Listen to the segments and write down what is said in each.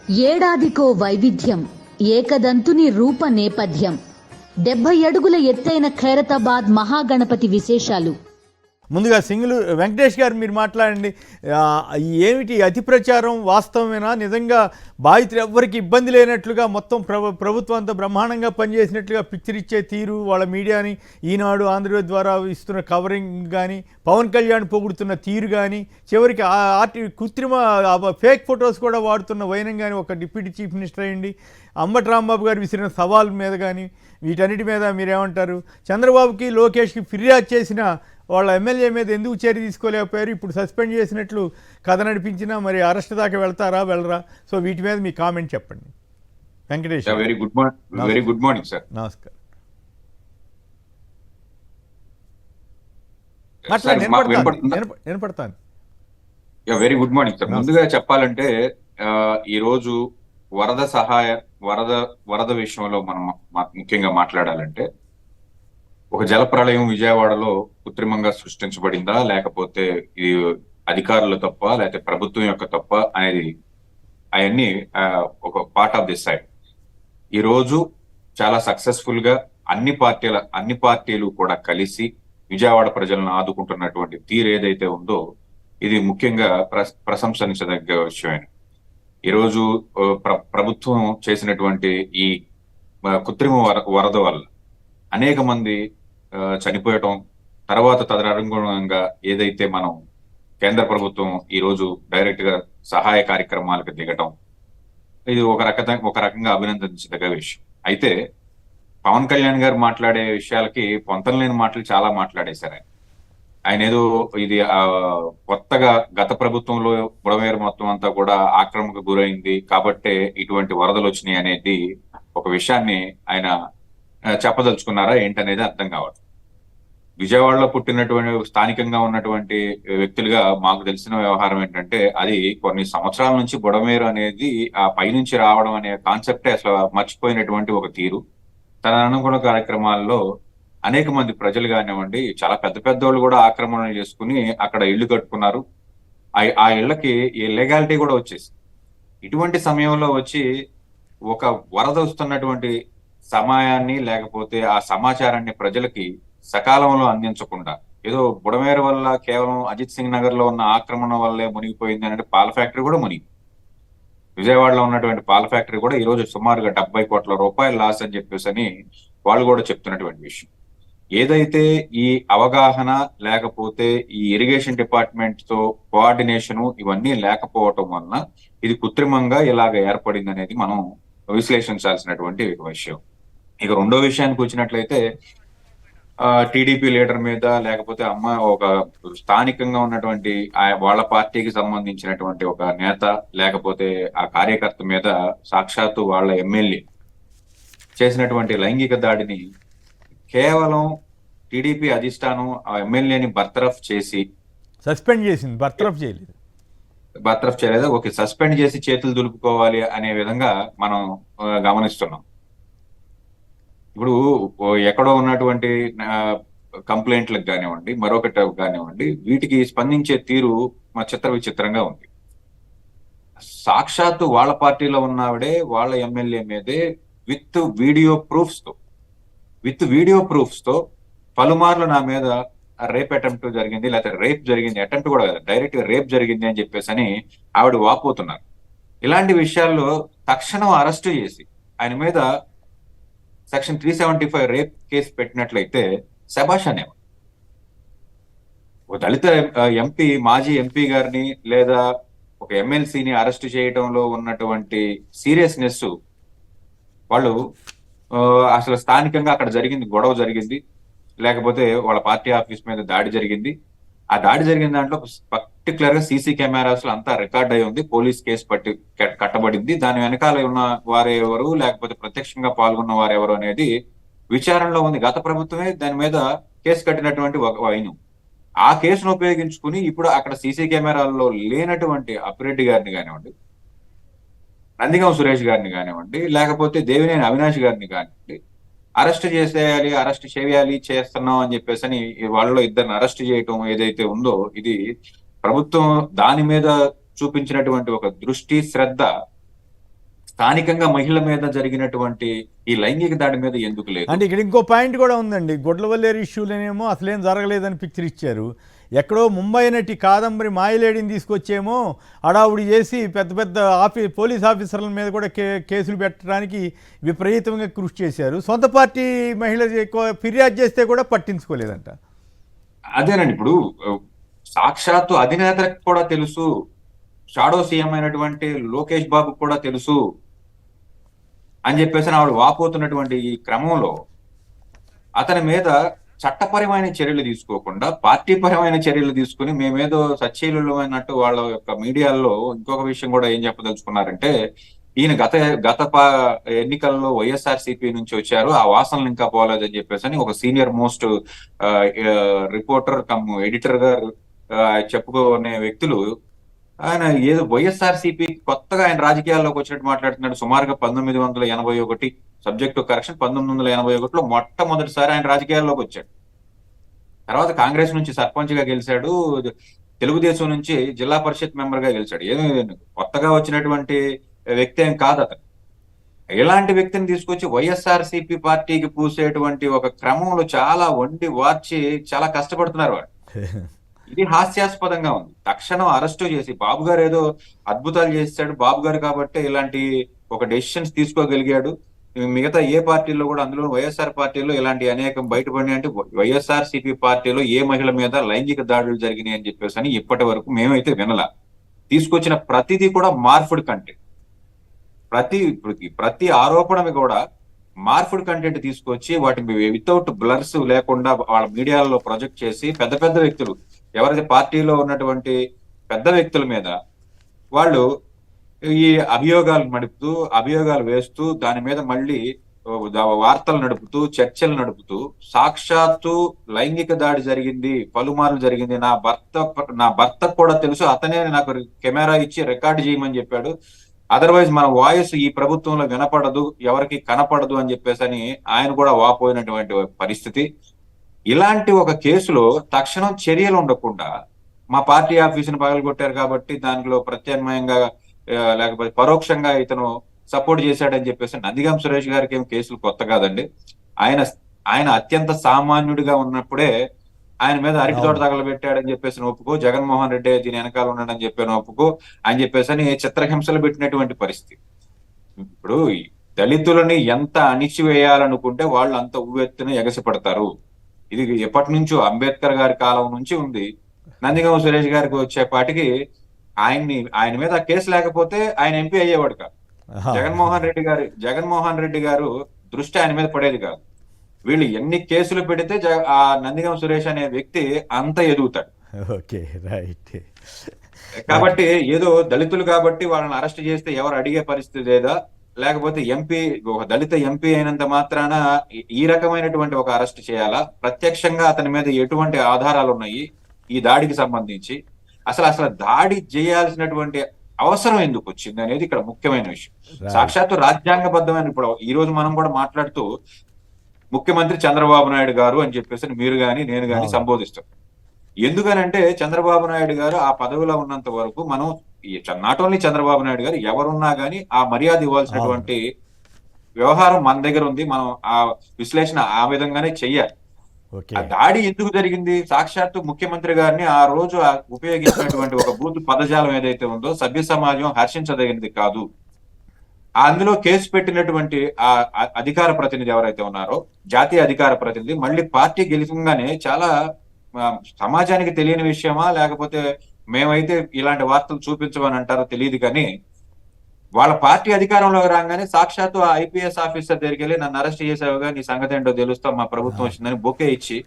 ఏడాదికో వైవిధ్యం, ఏకదంతుని రూప నేపథ్యం. 70 అడుగుల ఎత్తైన ఖైరతాబాద్ మహాగణపతి విశేషాలు. ముందుగా సింగులు వెంకటేష్ గారు మీరు మాట్లాడండి. ఏమిటి అతి ప్రచారం వాస్తవమేనా? నిజంగా బాధితులు ఎవ్వరికి ఇబ్బంది లేనట్లుగా మొత్తం ప్రభుత్వం అంతా బ్రహ్మాండంగా పనిచేసినట్లుగా పిక్చర్ ఇచ్చే తీరు, వాళ్ళ మీడియాని ఈనాడు ఆంధ్రజ్యోతి ద్వారా ఇస్తున్న కవరింగ్ కానీ, పవన్ కళ్యాణ్ పొగుడుతున్న తీరు కానీ, చివరికి కృత్రిమ ఫేక్ ఫొటోస్ కూడా వాడుతున్న వైనం కానీ, ఒక డిప్యూటీ చీఫ్ మినిస్టర్ అయ్యండి అంబటి రాంబాబు గారు విసిరిన సవాల్ మీద కానీ, వీటన్నిటి మీద మీరేమంటారు? చంద్రబాబుకి లోకేష్కి ఫిర్యాదు చేసిన వాళ్ళ ఎమ్మెల్యే మీద ఎందుకు చర్య తీసుకోలేకపోయారు? ఇప్పుడు సస్పెండ్ చేసినట్లు కథ నడిపించినా మరి అరెస్ట్ దాకా వెళ్తారా వెళ్ళరా? సో వీటి మీద మీ కామెంట్ చెప్పండి Venkatesh. Very good morning sir. నమస్కారం. వినపడతాను. Very good morning sir. ముందుగా చెప్పాలంటే ఈరోజు వరద విషయంలో మనం ముఖ్యంగా మాట్లాడాలంటే, ఒక జల ప్రళయం విజయవాడలో కృత్రిమంగా సృష్టించబడిందా, లేకపోతే ఇది అధికారుల తప్ప, లేకపోతే ప్రభుత్వం యొక్క తప్ప అనేది అవన్నీ ఒక పార్ట్ ఆఫ్ దిస్ సైడ్. ఈ రోజు చాలా సక్సెస్ఫుల్ గా అన్ని పార్టీలు కూడా కలిసి విజయవాడ ప్రజలను ఆదుకుంటున్నటువంటి తీరు ఏదైతే ఉందో, ఇది ముఖ్యంగా ప్రశంసించదగ్గ విషయమే. ఈరోజు ప్రభుత్వం చేసినటువంటి ఈ కృత్రిమ వరద వల్ల అనేక మంది చనిపోయటం, తర్వాత తదనుగుణంగా ఏదైతే మనం కేంద్ర ప్రభుత్వం ఈ రోజు డైరెక్ట్ గా సహాయ కార్యక్రమాలకు దిగటం, ఇది ఒక రకంగా అభినందించదగ్గ విషయం. అయితే పవన్ కళ్యాణ్ గారు మాట్లాడే విషయాలకి పొంతం లేని మాటలు చాలా మాట్లాడేశారు. ఆయన ఏదో ఇది కొత్తగా గత ప్రభుత్వంలో బుడమేరు మొత్తం అంతా కూడా ఆక్రమణకు గురైంది కాబట్టే ఇటువంటి వరదలు వచ్చినాయి అనేది ఒక విషయాన్ని ఆయన చెప్పదలుచుకున్నారా ఏంటనేది అర్థం కావట్లేదు. విజయవాడలో పుట్టినటువంటి స్థానికంగా ఉన్నటువంటి వ్యక్తులుగా మాకు తెలిసిన వ్యవహారం ఏంటంటే, అది కొన్ని సంవత్సరాల నుంచి బుడమేరు అనేది ఆ పైనుంచి రావడం అనే కాన్సెప్టే అసలు మర్చిపోయినటువంటి ఒక తీరు. తన అనుగుణ కార్యక్రమాల్లో అనేక మంది ప్రజలు కానివ్వండి, చాలా పెద్ద వాళ్ళు కూడా ఆక్రమణ చేసుకుని అక్కడ ఇళ్లు కట్టుకున్నారు. ఆ ఇళ్లకి లీగాలిటీ కూడా వచ్చేసి, ఇటువంటి సమయంలో వచ్చి ఒక వరద వస్తున్నటువంటి సమయాన్ని లేకపోతే ఆ సమాచారాన్ని ప్రజలకి సకాలంలో అందించకుండా, ఏదో బుడమేరు వల్ల కేవలం అజిత్ సింగ్ నగర్ లో ఉన్న ఆక్రమణ వల్లే మునిగిపోయింది అంటే పాల ఫ్యాక్టరీ కూడా విజయవాడలో ఉన్నటువంటి పాల ఫ్యాక్టరీ కూడా ఈ రోజు సుమారుగా 70 కోట్ల రూపాయలు లాస్ అని చెప్పేసి వాళ్ళు కూడా చెప్తున్నటువంటి విషయం. ఏదైతే ఈ అవగాహన లేకపోతే ఈ ఇరిగేషన్ డిపార్ట్మెంట్ తో కోఆర్డినేషన్ ఇవన్నీ లేకపోవటం వలన ఇది కృత్రిమంగా ఇలాగ ఏర్పడింది అనేది మనం విశ్లేషించాల్సినటువంటి విషయం. ఇక రెండో విషయానికి వచ్చినట్లయితే, టీడీపీ లీడర్ మీద లేకపోతే ఒక స్థానికంగా ఉన్నటువంటి వాళ్ళ పార్టీకి సంబంధించినటువంటి ఒక నేత లేకపోతే ఆ కార్యకర్త మీద సాక్షాత్తు వాళ్ళ ఎమ్మెల్యే చేసినటువంటి లైంగిక దాడిని కేవలం టీడీపీ అధిష్టానం ఆ ఎమ్మెల్యేని బర్తరఫ్ చేసి సస్పెండ్ చేసింది. బర్తరఫ్ చేయలేదు, ఓకే సస్పెండ్ చేసి చేతులు దులుపుకోవాలి అనే విధంగా మనం గమనిస్తున్నాం. ఇప్పుడు ఎక్కడో ఉన్నటువంటి కంప్లైంట్లకు కానివ్వండి, మరొకటి కానివ్వండి, వీటికి స్పందించే తీరు విచిత్రంగా ఉంది. సాక్షాత్తు వాళ్ళ పార్టీలో ఉన్నావిడే వాళ్ళ ఎమ్మెల్యే మీదే విత్ వీడియో ప్రూఫ్స్ తో పలుమార్లు నా మీద రేప్ అటెంప్ట్ జరిగింది, లేకపోతే రేప్ జరిగింది, అటెంప్ట్ కూడా కదా, డైరెక్ట్ గా రేప్ జరిగింది అని చెప్పేసి ఆవిడ వాపోతున్నారు. ఇలాంటి విషయాల్లో తక్షణం అరెస్టు చేసి ఆయన మీద సెక్షన్ 375 రేప్ కేసు పెట్టినట్లయితే శభాష్ అనేవారు. ఒక దళిత మాజీ ఎంపీ గారిని లేదా ఒక ఎమ్మెల్సీని అరెస్ట్ చేయడంలో ఉన్నటువంటి సీరియస్నెస్, వాళ్ళు అసలు స్థానికంగా అక్కడ గొడవ జరిగింది, లేకపోతే వాళ్ళ పార్టీ ఆఫీస్ మీద దాడి జరిగింది. ఆ దాడి జరిగిన దాంట్లో పర్టికులర్ గా సీసీ కెమెరాస్ లో అంతా రికార్డ్ అయి ఉంది, పోలీస్ కేసు కట్టబడింది. దాని వెనకాల ఉన్న వారెవరు లేకపోతే ప్రత్యక్షంగా పాల్గొన్న వారెవరు అనేది విచారణలో ఉంది. గత ప్రభుత్వమే దాని మీద కేసు కట్టినటువంటి వైను. ఆ కేసును ఉపయోగించుకుని ఇప్పుడు అక్కడ సీసీ కెమెరాల్లో లేనటువంటి అప్పిరెడ్డి గారిని కానివ్వండి, నందిగం సురేష్ గారిని కానివ్వండి, లేకపోతే దేవినేని అవినాష్ గారిని కానివ్వండి అరెస్ట్ చేస్తున్నాం అని చెప్పేసి వాళ్ళలో ఇద్దరిని అరెస్ట్ చేయటం ఏదైతే ఉందో, ఇది ప్రభుత్వం దాని మీద చూపించినటువంటి ఒక దృష్టి శ్రద్ధ స్థానికంగా మహిళల మీద జరిగినటువంటి ఈ లైంగిక దాడి మీద ఎందుకు లేదు? అంటే ఇక్కడ ఇంకో పాయింట్ కూడా ఉందండి. గుడ్లవల్లేరు ఇష్యూలోనేమో అసలేం జరగలేదని పిక్చర్ ఇచ్చారు. ఎక్కడో ముంబై నటి కాదంబరి మాయలేడిని తీసుకొచ్చేమో హడావుడి చేసి పెద్ద పెద్ద పోలీస్ ఆఫీసర్ల మీద కూడా కేసులు పెట్టడానికి విపరీతంగా కృషి చేశారు. సొంత పార్టీ మహిళ ఫిర్యాదు చేస్తే కూడా పట్టించుకోలేదంట. అదేనండి, ఇప్పుడు సాక్షాత్తు అధినేతలకు కూడా తెలుసు, షాడో సీఎం అయినటువంటి లోకేష్ బాబు కూడా తెలుసు అని చెప్పేసి ఆవిడ వాపోతున్నటువంటి ఈ క్రమంలో అతని మీద చట్టపరమైన చర్యలు తీసుకోకుండా పార్టీ పరమైన చర్యలు తీసుకుని మేమేదో సచ్చీలుమైనట్టు వాళ్ళ యొక్క మీడియాలో ఇంకొక విషయం కూడా ఏం చెప్పదలుచుకున్నారంటే, ఈయన ఎన్నికల్లో వైఎస్ఆర్సీపీ నుంచి వచ్చారు, ఆ వాసనలు ఇంకా పోలేదని చెప్పేసి ఒక senior most reporter come editor గారు చెప్పుకునే వ్యక్తులు ఆయన ఏదో వైఎస్ఆర్సీపీ కొత్తగా ఆయన రాజకీయాల్లోకి వచ్చినట్టు మాట్లాడుతున్నాడు. సుమారుగా 1981 సబ్జెక్టు కరెక్షన్ 1981లో మొట్టమొదటిసారి ఆయన రాజకీయాల్లోకి వచ్చాడు. తర్వాత కాంగ్రెస్ నుంచి సర్పంచ్ గా గెలిచాడు, తెలుగుదేశం నుంచి జిల్లా పరిషత్ మెంబర్ గా గెలిచాడు. ఏమి కొత్తగా వచ్చినటువంటి వ్యక్తి ఏం కాదు అతను. ఇలాంటి వ్యక్తిని తీసుకొచ్చి వైఎస్ఆర్సీపీ పార్టీకి పూసేటువంటి ఒక క్రమంలో చాలా వండి వార్చి చాలా కష్టపడుతున్నారు వాళ్ళు. ఇది హాస్యాస్పదంగా ఉంది. తక్షణం అరెస్టు చేసి బాబు గారు ఏదో అద్భుతాలు చేశాడు, బాబు గారు కాబట్టి ఇలాంటి ఒక డెసిషన్స్ తీసుకోగలిగాడు. మిగతా ఏ పార్టీల్లో కూడా, అందులో వైఎస్ఆర్ పార్టీలో ఇలాంటి అనేకం బయటపడి, అంటే వైఎస్ఆర్సీపీ పార్టీలో ఏ మహిళ మీద లైంగిక దాడులు జరిగినాయి అని చెప్పేసి అని ఇప్పటి వరకు మేమైతే వినలా. తీసుకొచ్చిన ప్రతిదీ కూడా మార్ఫుడ్ కంటెంట్, ప్రతి ఆరోపణ కూడా మార్ఫుడ్ కంటెంట్ తీసుకొచ్చి వాటిని వితౌట్ బ్లర్స్ లేకుండా వాళ్ళ మీడియాలో ప్రొజెక్ట్ చేసి పెద్ద పెద్ద వ్యక్తులు, ఎవరైతే పార్టీలో ఉన్నటువంటి పెద్ద వ్యక్తుల మీద వాళ్ళు ఈ అభియోగాలు వేస్తూ దాని మీద మళ్ళీ వార్తలు నడుపుతూ చర్చలు నడుపుతూ సాక్షాత్తు లైంగిక దాడి జరిగింది, పలుమార్లు జరిగింది, నా భర్తకు కూడా తెలుసు, అతనే నాకు కెమెరా ఇచ్చి రికార్డు చేయమని చెప్పాడు, అదర్వైజ్ మన వాయిస్ ఈ ప్రభుత్వంలో వినపడదు, ఎవరికి కనపడదు అని చెప్పేసి అని ఆయన కూడా వాపోయినటువంటి పరిస్థితి. ఇలాంటి ఒక కేసులో తక్షణం చర్యలు ఉండకుండా మా పార్టీ ఆఫీసును పగలగొట్టారు కాబట్టి దానిలో ప్రత్యామ్నాయంగా లేకపోతే పరోక్షంగా ఇతను సపోర్ట్ చేశాడని చెప్పేసి నందిగం సురేష్ గారికి ఏం కేసులు కొత్త కాదండి. ఆయన అత్యంత సామాన్యుడిగా ఉన్నప్పుడే ఆయన మీద అరటి తోట తగలబెట్టాడని చెప్పేసి ఒప్పుకో, జగన్మోహన్ రెడ్డి దీని వెనకాల ఉన్నాడని చెప్పాను ఒప్పుకో అని చెప్పేసి అని చిత్రహింసలు పెట్టినటువంటి పరిస్థితి. ఇప్పుడు దళితులని ఎంత అణిచివేయాలనుకుంటే వాళ్ళు అంత ఉవ్వెత్తున ఎగసిపడతారు. ఇది ఎప్పటి నుంచో అంబేద్కర్ గారి కాలం నుంచి ఉంది. నందిగం సురేష్ గారికి వచ్చేపాటికి ఆయన మీద కేసు లేకపోతే ఆయన ఎంపీ అయ్యేవాడు కాదు. జగన్మోహన్ రెడ్డి గారు దృష్టి ఆయన మీద పడేది కాదు. వీళ్ళు ఎన్ని కేసులు పెడితే ఆ నందిగం సురేష్ అనే వ్యక్తి అంత ఎదుగుతాడు. కాబట్టి ఏదో దళితులు కాబట్టి వాళ్ళని అరెస్ట్ చేస్తే ఎవరు అడిగే పరిస్థితి లేదా, లేకపోతే ఒక దళిత ఎంపీ అయినంత మాత్రాన ఈ రకమైనటువంటి ఒక అరెస్ట్ చేయాలా, ప్రత్యక్షంగా అతని మీద ఎటువంటి ఆధారాలు ఉన్నాయి ఈ దాడికి సంబంధించి, అసలు దాడి చేయాల్సినటువంటి అవసరం ఎందుకు వచ్చింది అనేది ఇక్కడ ముఖ్యమైన విషయం. సాక్షాత్తు రాజ్యాంగబద్ధమైన, ఇప్పుడు ఈ రోజు మనం కూడా మాట్లాడుతూ ముఖ్యమంత్రి చంద్రబాబు నాయుడు గారు అని చెప్పేసి మీరు గాని నేను గాని సంబోధిస్తాం. ఎందుకనంటే చంద్రబాబు నాయుడు గారు ఆ పదవిలో ఉన్నంత వరకు మనం నాట్ ఓన్లీ చంద్రబాబు నాయుడు గారు ఎవరున్నా గానీ ఆ మర్యాద ఇవ్వాల్సినటువంటి వ్యవహారం మన దగ్గర ఉంది. మనం ఆ విశ్లేషణ ఆ విధంగానే చెయ్యాలి. ఆ దాడి ఎందుకు జరిగింది? సాక్షాత్తు ముఖ్యమంత్రి గారిని ఆ రోజు ఉపయోగించినటువంటి ఒక బూతు పదజాలం ఏదైతే ఉందో సభ్య సమాజం హర్షించదగినది కాదు. అందులో కేసు పెట్టినటువంటి ఆ అధికార ప్రతినిధి ఎవరైతే ఉన్నారో, జాతీయ అధికార ప్రతినిధి, మళ్ళీ పార్టీ గెలిచగానే చాలా సమాజానికి తెలియని విషయమా లేకపోతే మేమైతే ఇలాంటి వార్తలు చూపించమని అంటారో తెలియదు, కానీ వాళ్ళ పార్టీ అధికారంలోకి రాగానే సాక్షాత్తు ఆ ఐపీఎస్ ఆఫీసర్ దగ్గరికి వెళ్ళి నన్ను అరెస్ట్ చేసావుగా, నీ సంగతి ఏంటో తెలుస్తాం, మా ప్రభుత్వం వచ్చిందని బొకే ఇచ్చి,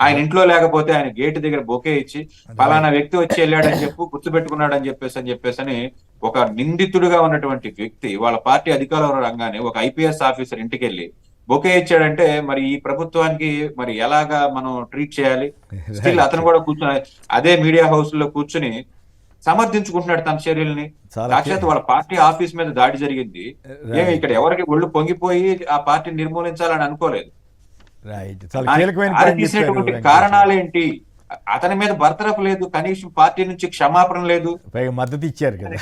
ఆయన ఇంట్లో లేకపోతే ఆయన గేట్ దగ్గర బొకే ఇచ్చి ఫలానా వ్యక్తి వచ్చి వెళ్ళాడని గుర్తుపెట్టుకున్నాడు అని చెప్పేసి ఒక నిందితుడిగా ఉన్నటువంటి వ్యక్తి వాళ్ళ పార్టీ అధికారంలో రాగానే ఒక ఐపీఎస్ ఆఫీసర్ ఇంటికి వెళ్ళి బొకే ఇచ్చాడంటే మరి ఈ ప్రభుత్వానికి మరి ఎలాగా మనం ట్రీట్ చేయాలి? స్టిల్ అతను కూడా కూర్చుని అదే మీడియా హౌస్ లో కూర్చుని సమర్థించుకుంటున్నాడు తన చర్యల్ని. సాక్షాత్ వాళ్ళ పార్టీ ఆఫీస్ మీద దాడి జరిగింది, ఏమి ఇక్కడ ఎవరికి ఒళ్ళు పొంగిపోయి ఆ పార్టీని నిర్మూలించాలని అనుకోలేదు. తీసినటువంటి కారణాలేంటి? అతని మీద బర్తరఫ్ లేదు, కనీసం పార్టీ నుంచి క్షమాపణ లేదు, పైగా మద్దతు ఇచ్చారు కదా.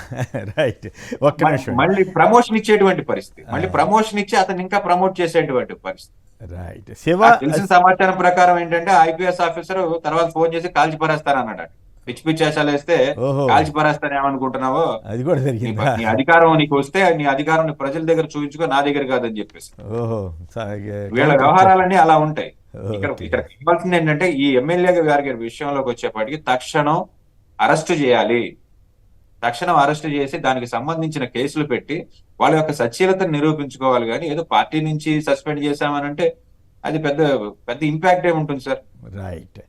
రైట్, ఒక్క నిమిషం. మళ్ళీ ప్రమోషన్ ఇచ్చేటువంటి పరిస్థితి, మళ్ళీ ప్రమోషన్ ఇచ్చి అతను ఇంకా ప్రమోట్ చేసేటువంటి పరిస్థితి. రైట్, శివ నాకు తెలిసిన సమాచారం ప్రకారం ఏంటంటే ఐపీఎస్ ఆఫీసర్ తర్వాత ఫోన్ చేసి కాల్చి పరేస్తాను అన్నాడు. పిచ్చి పిచ్చి వేషాలు వేస్తే ఓహో. కాల్చి పరేస్తాను ఏమనుకుంటున్నావో, అది కూడా జరిగిందా? నీ అధికారం నీకు వస్తే నీ అధికారం నీ ప్రజల దగ్గర చూపించుకో, నా దగ్గర కాదని చెప్పేసి. ఓహో, వీళ్ళ వ్యవహారాలన్నీ అలా ఉంటాయి. ఇక్కడ ఓకే. ఇక్కడ ఇవ్వాల్సింది ఏంటంటే ఈ ఎమ్మెల్యే గారి విషయంలోకి వచ్చేప్పటికి తక్షణం అరెస్టు చేయాలి. తక్షణం అరెస్టు చేసి దానికి సంబంధించిన కేసులు పెట్టి వాళ్ళ యొక్క సచ్చీలతను నిరూపించుకోవాలి. కానీ ఏదో పార్టీ నుంచి సస్పెండ్ చేశామనంటే అది పెద్ద పెద్ద ఇంపాక్ట్ ఏముంటుంది సార్? రైట్.